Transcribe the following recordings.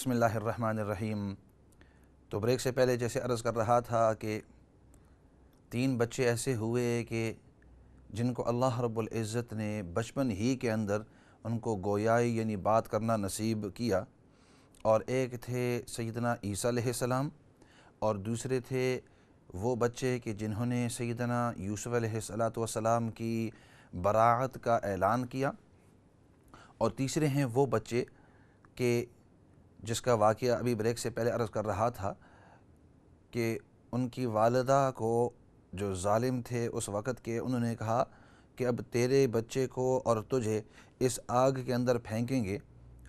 بسم اللہ الرحمن الرحیم۔ تو بریک سے پہلے جیسے عرض کر رہا تھا کہ 3 بچے ایسے ہوئے کہ جن کو اللہ رب العزت نے بچپن ہی کے اندر ان کو گویائی یعنی بات کرنا نصیب کیا، اور ایک تھے سیدنا عیسیٰ علیہ السلام اور دوسرے تھے وہ بچے کہ جنہوں نے سیدنا یوسف علیہ السلام کی براعت کا اعلان کیا، اور تیسرے ہیں وہ بچے کہ جس کا واقعہ ابھی بریک سے پہلے عرض کر رہا تھا کہ ان کی والدہ کو جو ظالم تھے اس وقت کے انہوں نے کہا کہ اب تیرے بچے کو اور تجھے اس آگ کے اندر پھینکیں گے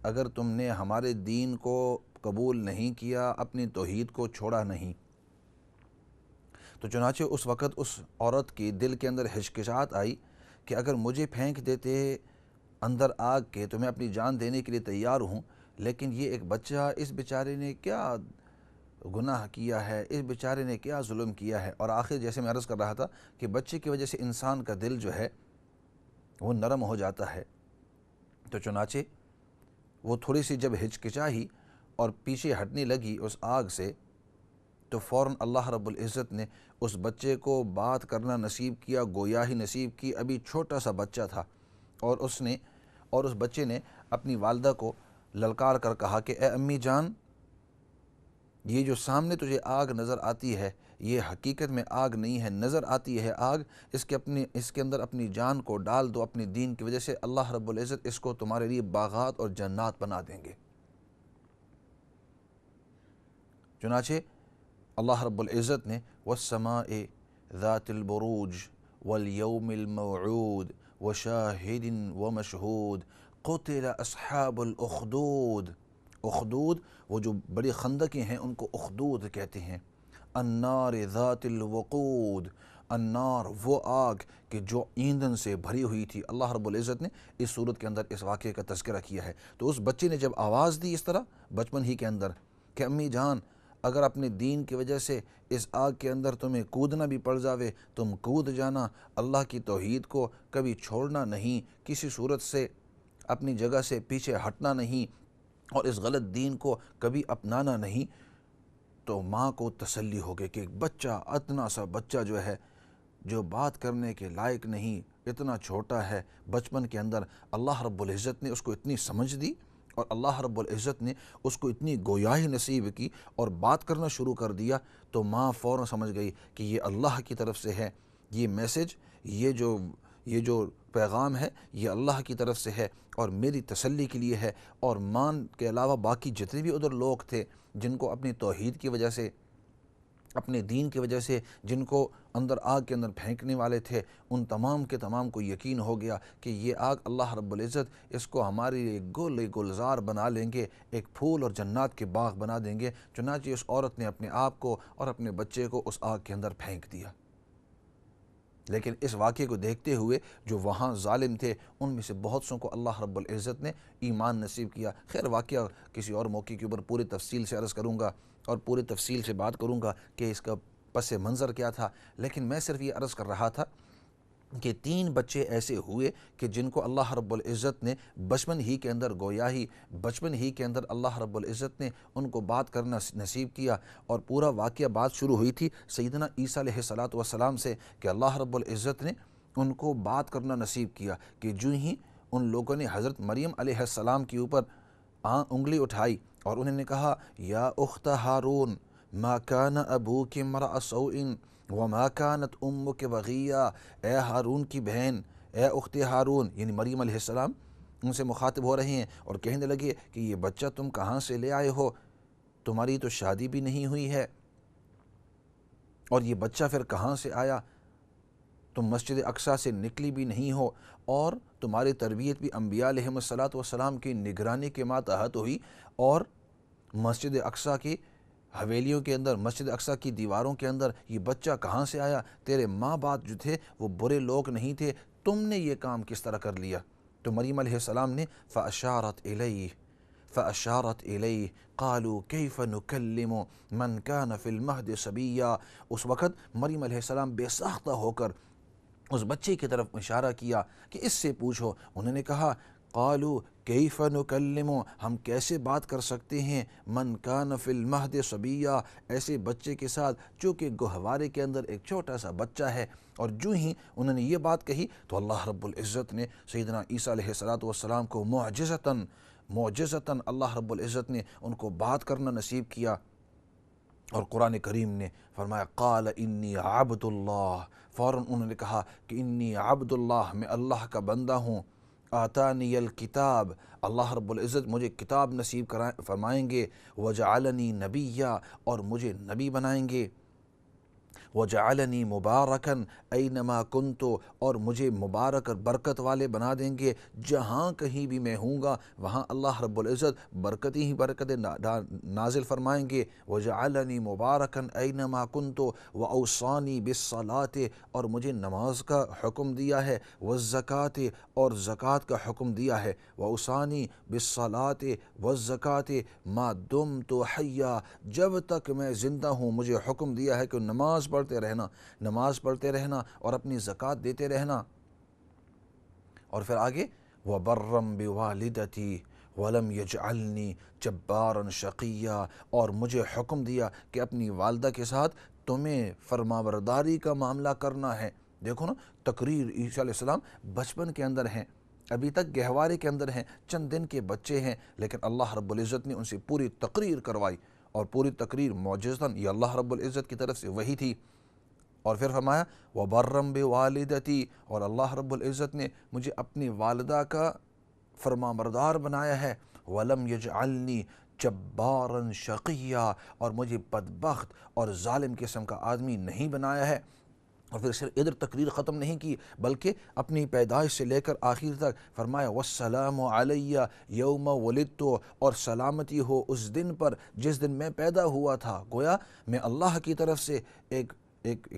اگر تم نے ہمارے دین کو قبول نہیں کیا، اپنی توحید کو چھوڑا نہیں۔ تو چنانچہ اس وقت اس عورت کی دل کے اندر ہچکچاہٹ آئی کہ اگر مجھے پھینک دیتے اندر آگ کے تو میں اپنی جان دینے کے لیے تیار ہوں، لیکن یہ ایک بچہ، اس بیچارے نے کیا گناہ کیا ہے، اس بیچارے نے کیا ظلم کیا ہے۔ اور آخر جیسے میں عرض کر رہا تھا کہ بچے کی وجہ سے انسان کا دل جو ہے وہ نرم ہو جاتا ہے۔ تو چنانچہ وہ تھوڑی سی جب ہچکچاہی اور پیچھے ہٹنے لگی اس آگ سے، تو فوراً اللہ رب العزت نے اس بچے کو بات کرنا نصیب کیا، گویاہی نصیب کی۔ ابھی چھوٹا سا بچہ تھا اور اس بچے نے اپنی والدہ کو للکار کر کہا کہ اے امی جان، یہ جو سامنے تجھے آگ نظر آتی ہے یہ حقیقت میں آگ نہیں ہے، نظر آتی ہے آگ، اس کے اندر اپنی جان کو ڈال دو، اپنی دین کی وجہ سے اللہ رب العزت اس کو تمہارے لیے باغات اور جنات بنا دیں گے۔ چنانچہ اللہ رب العزت نے والسماء ذات البروج والیوم الموعود وشاہد ومشہود قتل اصحاب الاخدود۔ اخدود وہ جو بڑی خندقیں ہیں ان کو اخدود کہتے ہیں۔ النار ذات الوقود، النار وہ آگ کہ جو ایندھن سے بھری ہوئی تھی۔ اللہ رب العزت نے اس صورت کے اندر اس واقعے کا تذکرہ کیا ہے۔ تو اس بچے نے جب آواز دی اس طرح بچپن ہی کے اندر کہ امی جان، اگر اپنے دین کی وجہ سے اس آگ کے اندر تمہیں کودنا بھی پڑ جاوے تم کود جانا، اللہ کی توحید کو کبھی چھوڑنا نہیں، کسی صورت سے اپنی جگہ سے پیچھے ہٹنا نہیں، اور اس غلط دین کو کبھی اپنانا نہیں۔ تو ماں کو تسلی ہو گئی کہ ایک بچہ، اتنا سا بچہ جو ہے جو بات کرنے کے لائق نہیں، اتنا چھوٹا ہے، بچپن کے اندر اللہ رب العزت نے اس کو اتنی سمجھ دی اور اللہ رب العزت نے اس کو اتنی گویاہی نصیب کی اور بات کرنا شروع کر دیا۔ تو ماں فوراً سمجھ گئی کہ یہ اللہ کی طرف سے ہے، یہ میسج، یہ جو پیغام ہے یہ اللہ کی طرف سے ہے اور میری تسلی کے لیے ہے۔ اور ماں کے علاوہ باقی جتنے بھی ادھر لوگ تھے جن کو اپنی توحید کی وجہ سے، اپنے دین کی وجہ سے، جن کو اندر آگ کے اندر پھینکنے والے تھے، ان تمام کے تمام کو یقین ہو گیا کہ یہ آگ اللہ رب العزت اس کو ہمارے لیے گلزار بنا لیں گے، ایک پھول اور جنات کے باغ بنا دیں گے۔ چنانچہ اس عورت نے اپنے آپ کو اور اپنے بچے کو اس آگ کے اندر پھینک دیا۔ لیکن اس واقعے کو دیکھتے ہوئے جو وہاں ظالم تھے ان میں سے بہت سوں کو اللہ رب العزت نے ایمان نصیب کیا۔ خیر واقعہ کسی اور موقع کے اوپر پوری تفصیل سے عرض کروں گا اور پوری تفصیل سے بات کروں گا کہ اس کا پس منظر کیا تھا، لیکن میں صرف یہ عرض کر رہا تھا کہ 3 بچے ایسے ہوئے کہ جن کو اللہ رب العزت نے بچپن ہی کے اندر گویاہی، بچپن ہی کے اندر اللہ رب العزت نے ان کو بات کرنا نصیب کیا۔ اور پورا واقعہ بات شروع ہوئی تھی سیدنا عیسیٰ علیہ السلام سے کہ اللہ رب العزت نے ان کو بات کرنا نصیب کیا کہ جو ہی ان لوگوں نے حضرت مریم علیہ السلام کے اوپر انگلی اٹھائی اور انہوں نے کہا یا اخت ہارون ما کان ابوک امرأ سوء وما کانت امک بغیہ، اے ہارون کی بہن، اے اخت ہارون، یعنی مریم علیہ السلام ان سے مخاطب ہو رہے ہیں اور کہنے لگے کہ یہ بچہ تم کہاں سے لے آئے ہو، تمہاری تو شادی بھی نہیں ہوئی ہے، اور یہ بچہ پھر کہاں سے آیا، تم مسجد اقصیٰ سے نکلی بھی نہیں ہو، اور تمہاری تربیت بھی انبیاء علیہ السلام کی نگرانی کے ماتحت ہوئی، اور مسجد اقصیٰ کی حویلیوں کے اندر، مسجد اقصیٰ کی دیواروں کے اندر یہ بچہ کہاں سے آیا، تیرے ماں باپ جو تھے وہ برے لوگ نہیں تھے، تم نے یہ کام کس طرح کر لیا؟ تو مریم علیہ السلام نے فأشارت إليه قالوا كيف نكلم من كان في المهد صبيا۔ اس وقت مریم علیہ السلام بے ساختہ ہو کر اس بچے کی طرف اشارہ کیا کہ اس سے پوچھو۔ انہوں نے کہا قالوا کیف نکلم، ہم کیسے بات کر سکتے ہیں من کان فی المہد صبیا، ایسے بچے کے ساتھ جو کہ گہوارے کے اندر ایک چھوٹا سا بچہ ہے۔ اور جو ہی انہوں نے یہ بات کہی تو اللہ رب العزت نے سیدنا عیسیٰ علیہ السلام کو معجزتاً اللہ رب العزت نے ان کو بات کرنا نصیب کیا۔ اور قرآن کریم نے فرمایا قال انی عبد اللہ، فوراً انہوں نے کہا کہ انی عبد اللہ، میں اللہ کا بندہ ہوں، آتانی الکتاب، اللہ رب العزت مجھے کتاب نصیب فرمائیں گے، وجعلنی نبیا، اور مجھے نبی بنائیں گے، وجعلنی مبارکاً اینما کنت، اور مجھے مبارک اور برکت والے بنا دیں گے، جہاں کہیں بھی میں ہوں گا وہاں اللہ رب العزت برکتی ہی برکتیں نازل فرمائیں گے۔ وجعلنی مبارکاً اینما کنت واوصانی بالصلاۃ، اور مجھے نماز کا حکم دیا ہے، والزکوٰۃ، اور زکوٰۃ کا حکم دیا ہے، واوصانی بالصلاۃ والزکوٰۃ ما دمت حیا، جب تک میں زندہ ہوں مجھے حکم دیا ہے کہ نماز پڑھتے رہنا اور اپنی زکوٰۃ دیتے رہنا۔ اور پھر آگے وَبَرًّا بِوَالِدَتِي وَلَمْ يَجْعَلْنِي جَبَّارًا شَقِيًّا، اور مجھے حکم دیا کہ اپنی والدہ کے ساتھ تمہیں فرمانبرداری کا معاملہ کرنا ہے۔ دیکھو نا، تقریر عیسیٰ علیہ السلام بچپن کے اندر ہیں، ابھی تک گہوارے کے اندر ہیں، چند دن کے بچے ہیں، لیکن اللہ رب العزت نے ان سے پوری تقریر کروائی، اور پوری تقریر معجزتاً یہ اللہ رب العزت کی طرف سے وحی تھی۔ اور پھر فرمایا وَبَرًّا بِوَالِدَتِي، اور اللہ رب العزت نے مجھے اپنی والدہ کا فرمانبردار بنایا ہے، وَلَمْ يَجْعَلْنِي جَبَّارًا شَقِيًّا، اور مجھے بدبخت اور ظالم قسم کا آدمی نہیں بنایا ہے۔ اور پھر صرف ادھر تقریر ختم نہیں کی، بلکہ اپنی پیدائش سے لے کر آخر تک فرمایا وَالسَّلَامُ عَلَيَّ يَوْمَ وُلِدتُّ، اور سلامتی ہو اس دن پر جس دن میں پیدا ہوا تھا۔ گویا میں اللہ کی طرف سے ایک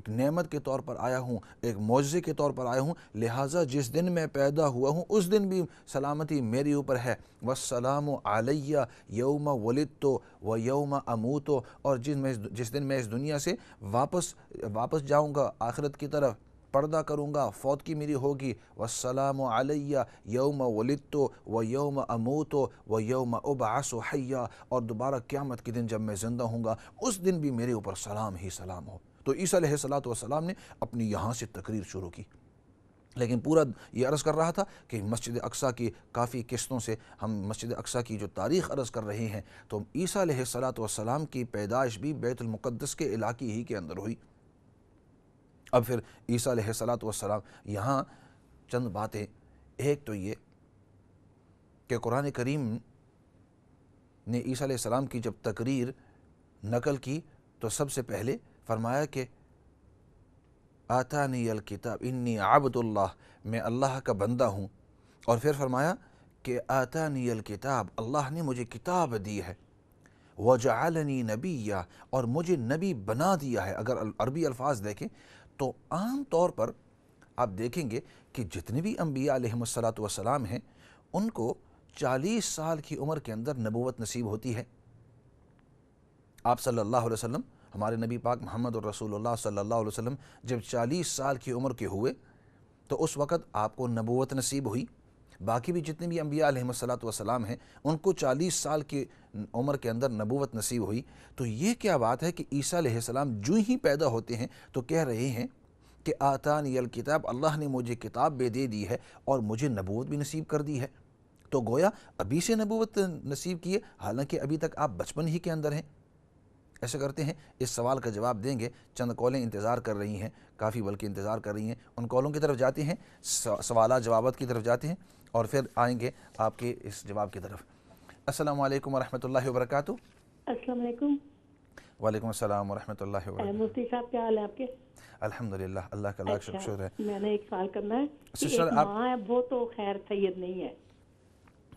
نعمت کے طور پر آیا ہوں، ایک معجزے کے طور پر آیا ہوں، لہٰذا جس دن میں پیدا ہوا ہوں اس دن بھی سلامتی میری اوپر ہے۔ وَالسَّلَامُ عَلَيَّ يَوْمَ وُلِدتُّ وَيَوْمَ أَمُوتُ، اور جس دن میں اس دنیا سے واپس جاؤں گا آخرت کی طرف، پردہ کروں گا، فوت کی میری ہوگی۔ وَالسَّلَامُ عَلَيَّ يَوْمَ وُلِدتُّ وَيَوْمَ أَمُوتُ وَيَوْمَ أُبْعَثُ حَيًّا، اور دوبارہ قیامت کے دن جب میں زندہ ہوں گا اس دن بھی میرے اوپر سلام ہی سلام ہو۔ تو عیسیٰ علیہ السلام نے اپنی یہاں سے تقریر شروع کی، لیکن پورا یہ عرض کر رہا تھا کہ مسجد اقصیٰ کی کافی قسطوں سے ہم مسجد اقصیٰ کی جو تاریخ عرض کر رہے ہیں، تو عیسیٰ علیہ السلام کی پیدائش بھی بیت المقدس کے علاقے ہی کے اندر ہوئی۔ اب پھر عیسیٰ علیہ السلام یہاں چند باتیں، ایک تو یہ کہ قرآن کریم نے عیسیٰ علیہ السلام کی جب تقریر نقل کی تو سب سے پہلے فرمایا کہ آتانی الکتاب انی عبد اللہ، میں اللہ کا بندہ ہوں، اور پھر فرمایا کہ آتانی الکتاب، اللہ نے مجھے کتاب دی ہے، وجعلنی نبیا، اور مجھے نبی بنا دیا ہے۔ اگر عربی الفاظ دیکھیں تو عام طور پر آپ دیکھیں گے کہ جتنے بھی انبیاء علیہم السلام ہیں ان کو 40 سال کی عمر کے اندر نبوت نصیب ہوتی ہے۔ آپ صلی اللہ علیہ وسلم، ہمارے نبی پاک محمد الرسول اللہ صلی اللہ علیہ وسلم جب 40 سال کی عمر کے ہوئے تو اس وقت آپ کو نبوت نصیب ہوئی۔ باقی بھی جتنے بھی انبیاء علیہم السلام ہیں ان کو 40 سال کی عمر کے اندر نبوت نصیب ہوئی۔ تو یہ کیا بات ہے کہ عیسیٰ علیہ السلام جو ہی پیدا ہوتے ہیں تو کہہ رہے ہیں کہ آتانی الکتاب، اللہ نے مجھے کتاب بھی دے دی ہے اور مجھے نبوت بھی نصیب کر دی ہے۔ تو گویا ابھی سے نبوت نصیب کیے، حالانکہ ابھی تک آپ بچپن ہی کے اندر ہیں۔ ایسا کرتے ہیں، اس سوال کا جواب دیں گے، چند کالیں انتظار کر رہی ہیں، کافی بلکہ انتظار کر رہی ہیں، ان کالوں کی طرف جاتے ہیں، سوالات جوابات کی طرف جاتے ہیں، اور پھر آئیں گے آپ کے اس جواب کی طرف۔ السلام علیکم ورحمۃ اللہ وبرکاتہ۔ السلام علیکم۔ وعلیکم السلام ورحمۃ اللہ وبرکاتہ۔ مفتی صاحب کیا حال ہے آپ کے؟ الحمدللہ، اللہ کا لاکھ شکر ہے۔ میں نے ایک سوال کرنا ہے کہ سسٹر ایک ماں ہے وہ تو خیر سید نہیں ہے۔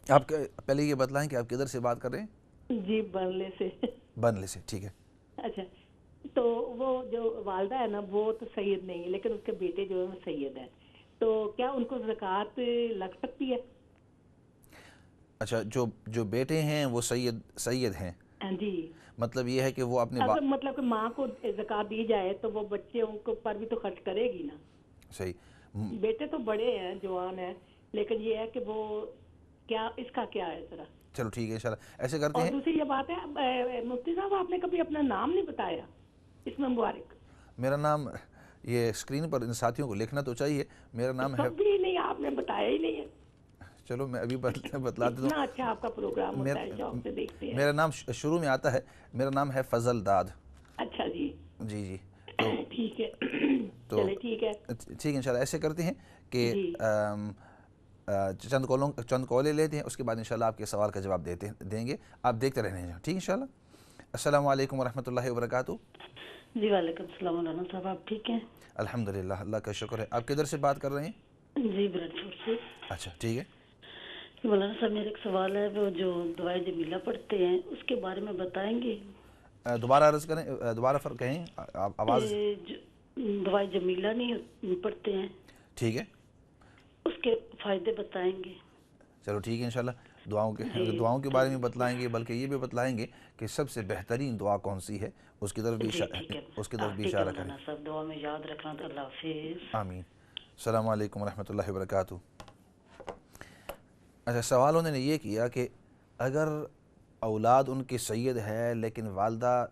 آپ پہلے یہ بتلائیں کہ آپ کدھر سے بات کر رہے ہیں؟ جی بنلے سے۔ بنلے سے، ٹھیک ہے۔ اچھا، تو وہ جو والدہ ہے نا وہ تو سید نہیں ہے، لیکن اس کے بیٹے جو ہیں وہ سید ہیں، تو کیا ان کو زکوٰۃ لگ سکتی ہے؟ اچھا، جو بیٹے ہیں وہ سید ہیں، جی، مطلب یہ ہے کہ وہ اپنے اگر مطلب کہ ماں کو زکوٰۃ دی جائے تو وہ بچے ان کو پر بھی تو خرچ کرے گی نا۔ صحیح۔ بیٹے تو بڑے ہیں، جوان ہیں، لیکن یہ ہے کہ وہ کیا اس کا کیا ہے ذرا. چلو ٹھیک ہے انشاءاللہ ایسے کرتے اور ہیں. دوسری یہ بات ہے مفتی صاحب آپ نے کبھی اپنا نام نہیں بتایا اس میں مبارک. میرا نام یہ اسکرین پر ان ساتھیوں کو لکھنا تو چاہیے. میرا نام ہے, کبھی نہیں آپ نے بتایا ہی نہیں ہے. چلو میں ابھی بتلا دیتا اتنا اچھا آپ کا پروگرام ہوں. ہوتا ہے, شوق سے دیکھتے ہیں. میرا نام شروع میں آتا ہے, میرا نام ہے فضل داد. اچھا جی جی جی تو ٹھیک ہے. تو چلے ٹھیک ہے ٹھیک ہے انشاءاللہ ایسے کرتے ہیں کہ جی. چند کالیں لیتے ہیں, اس کے بعد انشاءاللہ آپ کے سوال کا جواب دیں گے. آپ دیکھتے رہنے ہیں ٹھیک انشاءاللہ. السلام علیکم ورحمۃ اللہ وبرکاتہ. جی وعلیکم السلام مولانا صاحب, آپ ٹھیک ہیں؟ الحمدللہ اللہ کا شکر ہے. آپ کدھر سے بات کر رہے ہیں؟ جی برڈ فوڈ سے. اچھا ٹھیک ہے. مولانا صاحب میرا ایک سوال ہے, وہ جو دعائے جمیلہ پڑھتے ہیں اس کے بارے میں بتائیں گے؟ دوبارہ عرض کریں, دوبارہ فرق کہیں آواز. دعائے جمیلہ نہیں پڑھتے ہیں, ٹھیک ہے اس کے فائدے بتائیں گے؟ چلو ٹھیک ہے انشاءاللہ. جی دعاؤں کے بارے میں بتلائیں گے, بلکہ یہ بھی بتلائیں گے کہ سب سے بہترین دعا کون سی ہے, اس کی طرف بھی جی ٹھیک ہے. ٹھیک ہے اشارہ کریں. مولانا صاحب دعا میں یاد رکھنا. تو اللہ حافظ. آمین. السلام علیکم ورحمۃ اللہ وبرکاتہ. اچھا سوال انہوں نے یہ کیا کہ اگر اولاد ان کی سید ہے لیکن والدہ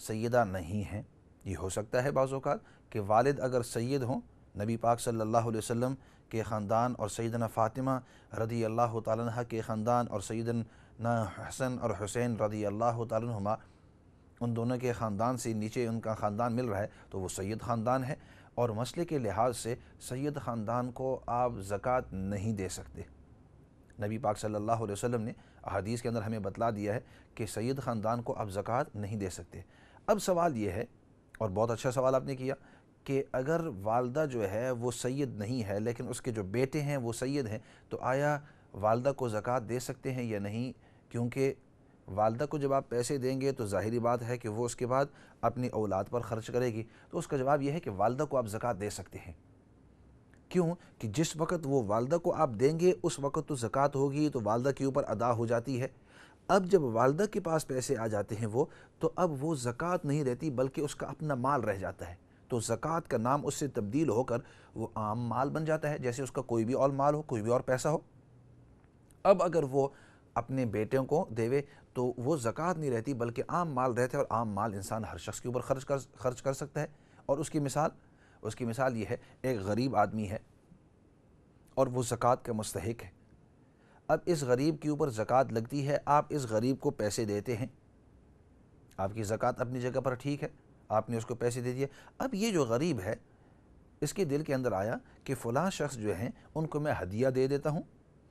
سیدہ نہیں ہیں, یہ ہو سکتا ہے بعض اوقات کہ والد اگر سید ہوں, نبی پاک صلی اللہ علیہ وسلم کے خاندان اور سیدنا فاطمہ رضی اللہ تعالیٰ عنہ کے خاندان اور سیدنا حسن اور حسین رضی اللہ تعالیٰ عنہما, ان دونوں کے خاندان سے نیچے ان کا خاندان مل رہا ہے تو وہ سید خاندان ہے. اور مسئلے کے لحاظ سے سید خاندان کو آپ زکوٰۃ نہیں دے سکتے. نبی پاک صلی اللہ علیہ وسلم نے احادیث کے اندر ہمیں بتلا دیا ہے کہ سید خاندان کو آپ زکوٰۃ نہیں دے سکتے. اب سوال یہ ہے, اور بہت اچھا سوال آپ نے کیا, کہ اگر والدہ جو ہے وہ سید نہیں ہے لیکن اس کے جو بیٹے ہیں وہ سید ہیں, تو آیا والدہ کو زکوٰۃ دے سکتے ہیں یا نہیں؟ کیونکہ والدہ کو جب آپ پیسے دیں گے تو ظاہری بات ہے کہ وہ اس کے بعد اپنی اولاد پر خرچ کرے گی. تو اس کا جواب یہ ہے کہ والدہ کو آپ زکوٰۃ دے سکتے ہیں. کیوں کہ جس وقت وہ والدہ کو آپ دیں گے اس وقت تو زکوٰۃ ہوگی تو والدہ کے اوپر ادا ہو جاتی ہے. اب جب والدہ کے پاس پیسے آ جاتے ہیں وہ, تو اب وہ زکوٰۃ نہیں رہتی بلکہ اس کا اپنا مال رہ جاتا ہے. تو زکوٰۃ کا نام اس سے تبدیل ہو کر وہ عام مال بن جاتا ہے, جیسے اس کا کوئی بھی اور مال ہو, کوئی بھی اور پیسہ ہو. اب اگر وہ اپنے بیٹوں کو دیوے تو وہ زکوٰۃ نہیں رہتی بلکہ عام مال رہتا ہے, اور عام مال انسان ہر شخص کے اوپر خرچ کر سکتا ہے. اور اس کی مثال یہ ہے, ایک غریب آدمی ہے اور وہ زکوٰۃ کا مستحق ہے. اب اس غریب کے اوپر زکوٰۃ لگتی ہے, آپ اس غریب کو پیسے دیتے ہیں, آپ کی زکوٰۃ اپنی جگہ پر ٹھیک ہے, آپ نے اس کو پیسے دے دیے. اب یہ جو غریب ہے اس کے دل کے اندر آیا کہ فلاں شخص جو ہیں ان کو میں ہدیہ دے دیتا ہوں,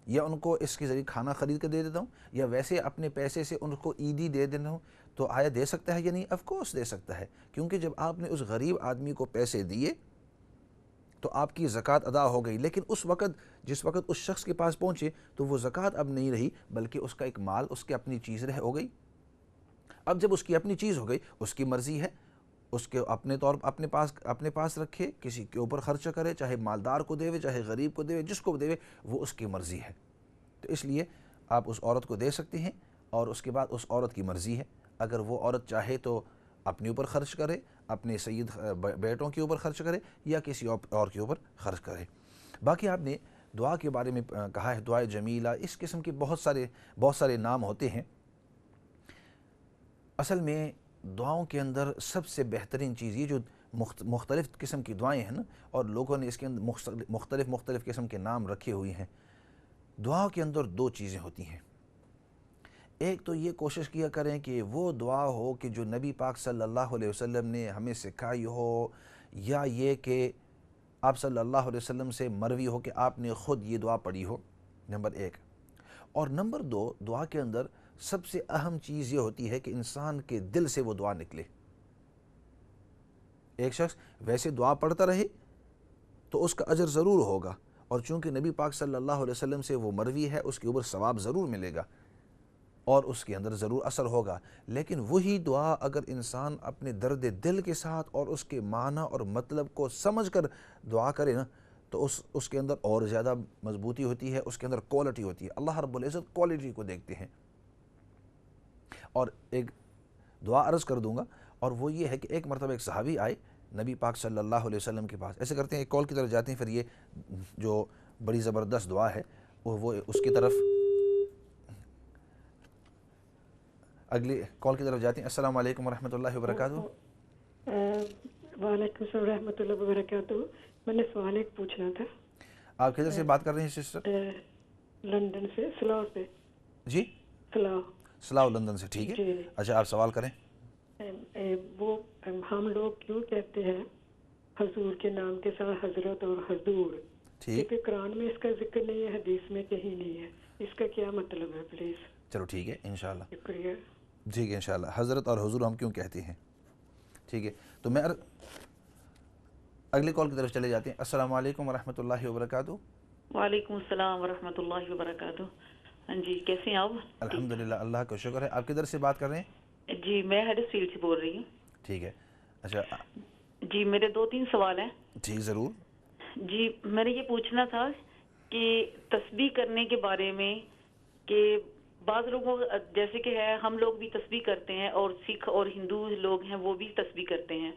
یا ان کو اس کے ذریعے کھانا خرید کر دے دیتا ہوں, یا ویسے اپنے پیسے سے ان کو عیدی دے دیتا ہوں, تو آیا دے سکتا ہے یا نہیں؟ آف کورس دے سکتا ہے, کیونکہ جب آپ نے اس غریب آدمی کو پیسے دیے تو آپ کی زکوٰۃ ادا ہو گئی. لیکن جس وقت اس شخص کے پاس پہنچے تو وہ زکوٰۃ اب نہیں رہی بلکہ اس کا ایک مال, اس کی اپنی چیز ہو گئی. اب جب اس کی اپنی چیز ہو گئی, اس کی مرضی ہے, اس کے اپنے طور اپنے پاس رکھے, کسی کے اوپر خرچہ کرے, چاہے مالدار کو دے, چاہے غریب کو دے, جس کو دے, وہ اس کی مرضی ہے. تو اس لیے آپ اس عورت کو دے سکتے ہیں, اور اس کے بعد اس عورت کی مرضی ہے. اگر وہ عورت چاہے تو اپنے اوپر خرچ کرے, اپنے سید بیٹوں کے اوپر خرچ کرے, یا کسی اور کے اوپر خرچ کرے. باقی آپ نے دعا کے بارے میں کہا ہے, دعائے جمیلہ, اس قسم کے بہت سارے نام ہوتے ہیں. اصل میں دعاؤں کے اندر سب سے بہترین چیز یہ جو مختلف قسم کی دعائیں ہیں نا, اور لوگوں نے اس کے اندر مختلف قسم کے نام رکھے ہوئے ہیں. دعا کے اندر دو چیزیں ہوتی ہیں. ایک تو یہ کوشش کیا کریں کہ وہ دعا ہو کہ جو نبی پاک صلی اللہ علیہ وسلم نے ہمیں سکھائی ہو, یا یہ کہ آپ صلی اللہ علیہ وسلم سے مروی ہو کہ آپ نے خود یہ دعا پڑھی ہو, نمبر ایک. اور نمبر دو, دعا کے اندر سب سے اہم چیز یہ ہوتی ہے کہ انسان کے دل سے وہ دعا نکلے. ایک شخص ویسے دعا پڑھتا رہے تو اس کا اجر ضرور ہوگا, اور چونکہ نبی پاک صلی اللہ علیہ وسلم سے وہ مروی ہے, اس کے اوپر ثواب ضرور ملے گا اور اس کے اندر ضرور اثر ہوگا. لیکن وہی دعا اگر انسان اپنے درد دل کے ساتھ اور اس کے معنی اور مطلب کو سمجھ کر دعا کرے نا, تو اس کے اندر اور زیادہ مضبوطی ہوتی ہے, اس کے اندر کوالٹی ہوتی ہے. اللہ رب العزت کوالٹی کو دیکھتے ہیں. اور ایک دعا عرض کر دوں گا, اور وہ یہ ہے کہ ایک مرتبہ ایک صحابی آئے نبی پاک صلی اللہ علیہ وسلم کے پاس. ایسے کرتے ہیں, ایک کال کی طرف جاتے ہیں, پھر یہ جو بڑی زبردست دعا ہے وہ اس کی طرف اگلی کال کی طرف جاتے ہیں. السلام علیکم ورحمۃ اللہ وبرکاتہ. وعلیکم السلام ورحمۃ اللہ وبرکاتہ. میں نے سوال ایک پوچھنا تھا. آپ کدھر سے بات کر رہی ہیں سسٹر؟ لندن سے، سلاؤ سے. جی سلاؤ. سلاؤ لندن سے. ٹھیک ہے. جی. اچھا آپ سوال کریں. وہ ہم لوگ کیوں کہتے ہیں حضور کے نام کے ساتھ حضرت اور حضور؟ ٹھیک. کیونکہ قرآن میں اس کا ذکر نہیں ہے، حدیث میں کہیں نہیں ہے. اس کا کیا مطلب ہے پلیز؟ چلو ٹھیک ہے انشاءاللہ. شکریہ. ٹھیک ہے انشاءاللہ. حضرت اور حضور ہم کیوں کہتے ہیں. ٹھیک ہے تو میں اگلی کال کی طرف چلے جاتے ہیں. السلام علیکم ورحمۃ اللہ وبرکاتہ. وعلیکم السلام ورحمۃ اللہ وبرکاتہ. ہاں جی کیسے ہیں آپ؟ الحمدللہ اللہ کا شکر ہے. آپ کدھر سے بات کر رہے ہیں؟ جی میں ہڈرسفیلڈ سے بول رہی ہوں. ٹھیک ہے. اچھا جی میرے 2-3 سوال ہیں. ٹھیک ضرور. جی میں نے یہ پوچھنا تھا کہ تسبیح کرنے کے بارے میں کہ بعض لوگوں جیسے کہ ہے ہم لوگ بھی تسبیح کرتے ہیں اور سکھ اور ہندو لوگ ہیں وہ بھی تسبیح کرتے ہیں.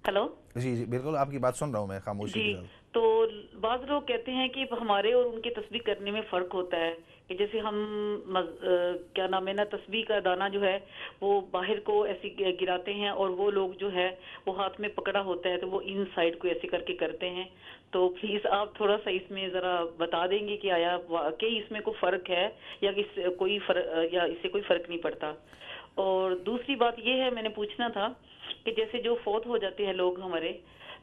ہلو. جی جی بالکل آپ کی بات سن رہا ہوں میں خاموشی کے جی ساتھ. تو بعض لوگ کہتے ہیں کہ ہمارے اور ان کے تسبیح کرنے میں فرق ہوتا ہے کہ جیسے ہم کیا نام ہے نا تسبیح کا دانہ جو ہے وہ باہر کو ایسے گراتے ہیں اور وہ لوگ جو ہے وہ ہاتھ میں پکڑا ہوتا ہے تو وہ ان سائڈ کو ایسے کر کے کرتے ہیں. تو پلیز آپ تھوڑا سا اس میں ذرا بتا دیں گے کہ آیا واقعی اس میں کوئی فرق ہے یا اس سے کوئی فرق نہیں پڑتا. اور دوسری بات یہ ہے میں نے پوچھنا تھا کہ جیسے جو فوت ہو جاتے ہیں لوگ ہمارے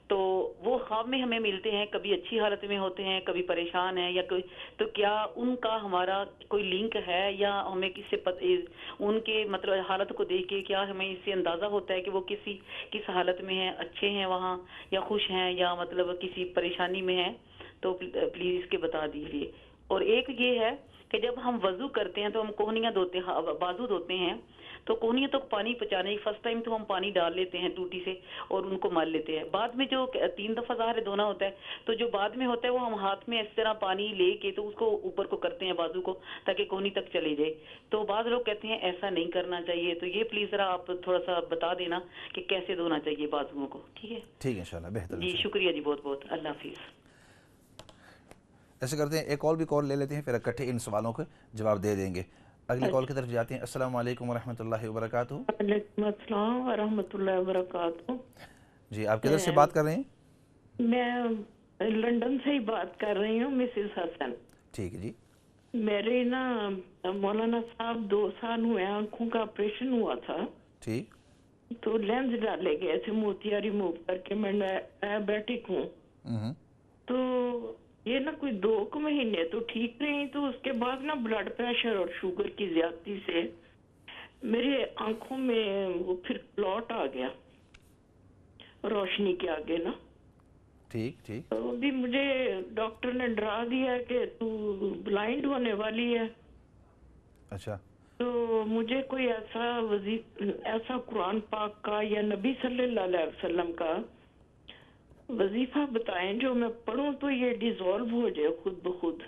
تو وہ خواب میں ہمیں ملتے ہیں، کبھی اچھی حالت میں ہوتے ہیں کبھی پریشان ہیں یا کوئی، تو کیا ان کا ہمارا کوئی لنک ہے یا ہمیں کس سے ان کے مطلب حالت کو دیکھ کے کیا ہمیں اس سے اندازہ ہوتا ہے کہ وہ کس حالت میں ہیں، اچھے ہیں وہاں یا خوش ہیں یا مطلب کسی پریشانی میں ہیں؟ تو پلیز اس کے بتا دیجیے. اور ایک یہ ہے کہ جب ہم وضو کرتے ہیں تو ہم کوہنیاں دھوتے ہیں، بازو دھوتے ہیں تو کوہنیوں تک پانی پہنچانے فرسٹ ٹائم تو ہم پانی ڈال لیتے ہیں ٹوٹی سے اور ان کو مال لیتے ہیں. بعد میں جو 3 دفعہ ظاہر دھونا ہوتا ہے تو جو بعد میں ہوتا ہے وہ ہم ہاتھ میں اس طرح پانی لے کے تو اس کو اوپر کو کرتے ہیں بازو کو تاکہ کوہنی تک چلے جائے. تو بعض لوگ کہتے ہیں ایسا نہیں کرنا چاہیے. تو یہ پلیز ذرا آپ تھوڑا سا بتا دینا کہ کیسے دھونا چاہیے بازوؤں کو. ٹھیک ہے. ٹھیک ہے انشاءاللہ بہتر. جی شکریہ جی بہت بہت. اللہ حافظ. ایسے کرتے ہیں ایک اور بھی کال لے لیتے ہیں پھر اکٹھے ان سوالوں کے جواب دے دیں گے. اگلی کال کی طرف جاتے ہیں. السلام علیکم ورحمۃ اللہ وبرکاتہ. وعلیکم السلام ورحمۃ اللہ وبرکاتہ. جی آپ کدھر سے بات کر رہے ہیں؟ میں لندن سے ہی بات کر رہی ہوں مسز حسن. ٹھیک ہے جی. میرے نا مولانا صاحب 2 سال ہوئے آنکھوں کا آپریشن ہوا تھا. ٹھیک. تو لینس ڈالے گئے تھے موتیا ریموو کر کے. میں ڈائبیٹک ہوں. تو یہ نا کوئی 2 مہینے تو ٹھیک رہی. تو اس کے بعد نا بلڈ پریشر اور شوگر کی زیادتی سے میرے آنکھوں میں وہ پھر کلوٹ آ گیا روشنی کے آگے نا. ٹھیک ٹھیک. تو بھی مجھے ڈاکٹر نے ڈرا دیا کہ تو بلائنڈ ہونے والی ہے. اچھا. تو مجھے کوئی ایسا قرآن پاک کا یا نبی صلی اللہ علیہ وسلم کا وظیفہ بتائیں جو میں پڑھوں تو یہ ڈیزالو ہو جائے خود بخود.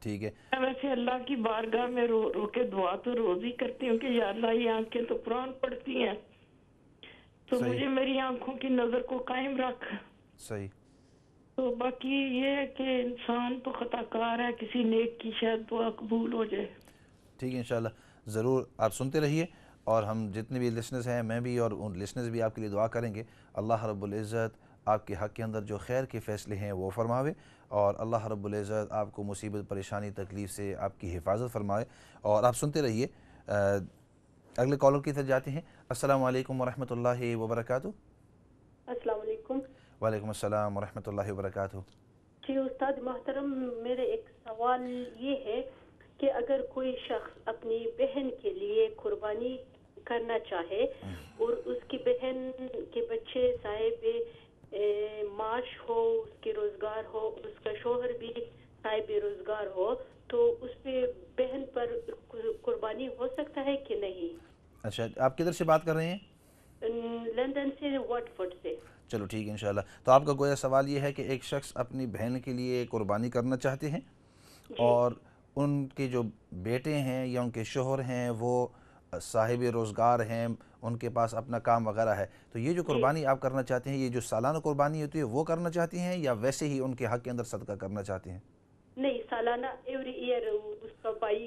ٹھیک ہے. میں ویسے اللہ کی بارگاہ میں رو رو کے دعا تو روز ہی کرتی ہوں کہ یا اللہ یہ آنکھیں تو قرآن پڑھتی ہیں تو مجھے میری آنکھوں کی نظر کو قائم رکھ. صحیح. تو باقی یہ ہے کہ انسان تو خطا کار ہے، کسی نیک کی شاید دعا قبول ہو جائے. ٹھیک ہے انشاءاللہ ضرور آپ سنتے رہیے اور ہم جتنے بھی لسنرز ہیں میں بھی اور ان لسنرز بھی آپ کے لیے دعا کریں گے. اللہ رب العزت آپ کے حق کے اندر جو خیر کے فیصلے ہیں وہ فرماوے اور اللہ رب العزت آپ کو مصیبت پریشانی تکلیف سے آپ کی حفاظت فرمائے. اور آپ سنتے رہیے. اگلے کالر کی طرف جاتے ہیں. السلام علیکم ورحمۃ اللہ وبرکاتہ. السلام علیکم. وعلیکم السلام ورحمۃ اللہ وبرکاتہ. جی استاد محترم میرے ایک سوال یہ ہے کہ اگر کوئی شخص اپنی بہن کے لیے قربانی کرنا چاہے اور اس کی بہن کے بچے صاحب معاش ہو، اس کے روزگار ہو، اس کا شوہر بھی صاحب روزگار ہو تو اس پہ بہن پر قربانی ہو سکتا ہے کہ نہیں؟ اچھا آپ کدھر سے بات کر رہے ہیں؟ لندن سے، واٹفورڈ سے. چلو ٹھیک ہے انشاءاللہ. تو آپ کا گویا سوال یہ ہے کہ ایک شخص اپنی بہن کے لیے قربانی کرنا چاہتے ہیں اور ان کے جو بیٹے ہیں یا ان کے شوہر ہیں وہ صاحب روزگار ہیں، ان کے پاس اپنا کام وغیرہ ہے، تو یہ جو قربانی آپ کرنا چاہتے ہیں یہ جو سالانہ قربانی ہوتی ہے وہ کرنا چاہتی ہیں یا ویسے ہی ان کے حق کے اندر صدقہ کرنا چاہتے ہیں؟ نہیں، سالانہ ایوری ایئر اس کا بائی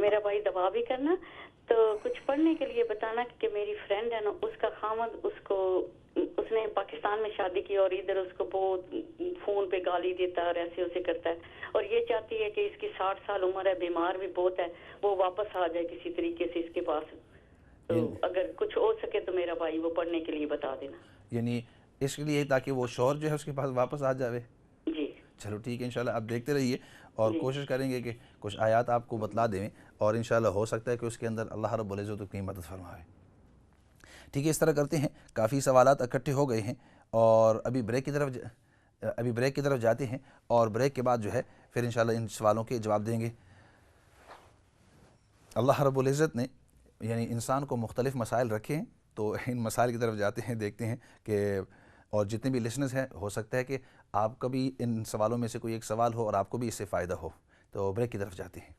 میرا بھائی دبا بھی کرنا. تو کچھ پڑھنے کے لیے بتانا کہ میری فرینڈ ہے نا, اس کا خامد اس نے پاکستان میں شادی کی اور ادھر اس کو بہت فون پہ گالی دیتا ہے اور ایسے اسے کرتا ہے, اور یہ چاہتی ہے کہ اس کی 60 سال عمر ہے, بیمار بھی بہت ہے, وہ واپس آ جائے کسی طریقے سے اس کے پاس. تو اگر کچھ ہو سکے تو میرا بھائی وہ پڑھنے کے لیے بتا دینا. یعنی اس کے لیے تاکہ وہ شوہر جو ہے اس کے پاس واپس آ جاوے. جی چلو ٹھیک ہے, انشاءاللہ آپ دیکھتے رہیے اور کوشش کریں گے کہ کچھ آیات آپ کو بتلا دیں, اور انشاءاللہ ہو سکتا ہے کہ اس کے اندر اللہ رب العزت کی مدد فرمائے. ٹھیک ہے, اس طرح کرتے ہیں. کافی سوالات اکٹھے ہو گئے ہیں اور ابھی بریک کی طرف جاتے ہیں, اور بریک کے بعد جو ہے پھر انشاءاللہ ان سوالوں کے جواب دیں گے. اللہ رب العزت نے یعنی انسان کو مختلف مسائل رکھے ہیں, تو ان مسائل کی طرف جاتے ہیں, دیکھتے ہیں کہ اور جتنے بھی لسنرز ہیں ہو سکتا ہے کہ آپ کا بھی ان سوالوں میں سے کوئی ایک سوال ہو اور آپ کو بھی اس سے فائدہ ہو. تو بریک کی طرف جاتے ہیں.